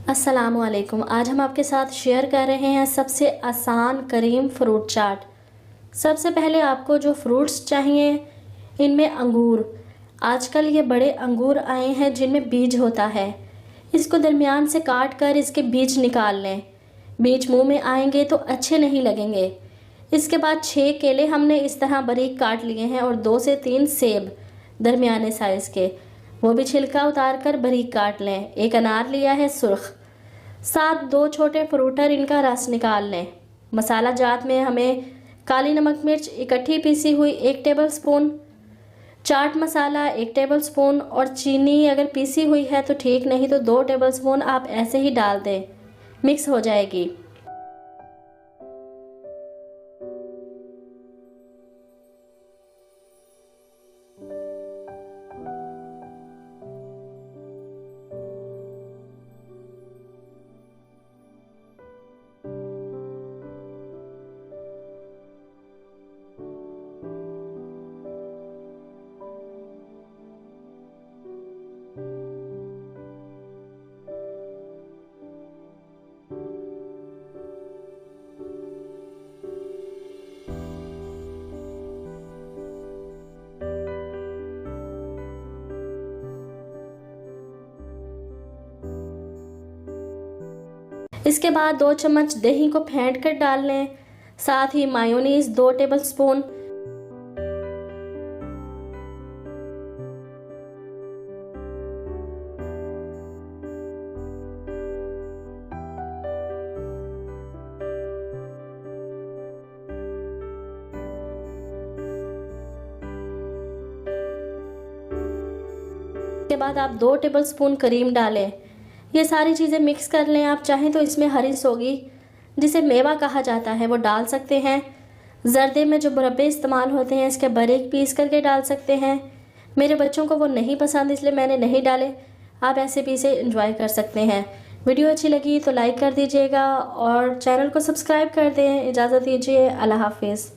अस्सलामुअलैकुम। आज हम आपके साथ शेयर कर रहे हैं सबसे आसान करीम फ्रूट चाट। सबसे पहले आपको जो फ्रूट्स चाहिए, इनमें अंगूर। आजकल ये बड़े अंगूर आए हैं जिनमें बीज होता है। इसको दरमियान से काट कर इसके बीज निकाल लें। बीज मुंह में आएंगे तो अच्छे नहीं लगेंगे। इसके बाद 6 केले हमने इस तरह बारीक काट लिए हैं और 2 से 3 सेब दरमियाने साइज़ के, वो भी छिलका उतार कर बारीक काट लें। एक अनार लिया है सुर्ख, साथ 2 छोटे फ्रूटर, इनका रस निकाल लें। मसाला जात में हमें काली नमक मिर्च इकट्ठी पीसी हुई 1 टेबलस्पून, चाट मसाला 1 टेबलस्पून और चीनी अगर पीसी हुई है तो ठीक, नहीं तो 2 टेबलस्पून आप ऐसे ही डाल दें, मिक्स हो जाएगी। इसके बाद 2 चम्मच दही को फेंट कर डाल लें, साथ ही मायोनीज 2 टेबलस्पून। इसके बाद आप 2 टेबलस्पून करीम डालें। ये सारी चीज़ें मिक्स कर लें। आप चाहें तो इसमें हरी सोगी, जिसे मेवा कहा जाता है, वो डाल सकते हैं। जर्दे में जो मुरब्बे इस्तेमाल होते हैं, इसके बारीक पीस करके डाल सकते हैं। मेरे बच्चों को वो नहीं पसंद, इसलिए मैंने नहीं डाले। आप ऐसे भी इसे एंजॉय कर सकते हैं। वीडियो अच्छी लगी तो लाइक कर दीजिएगा और चैनल को सब्सक्राइब कर दें। इजाज़त दीजिए, अल्लाह हाफिज़।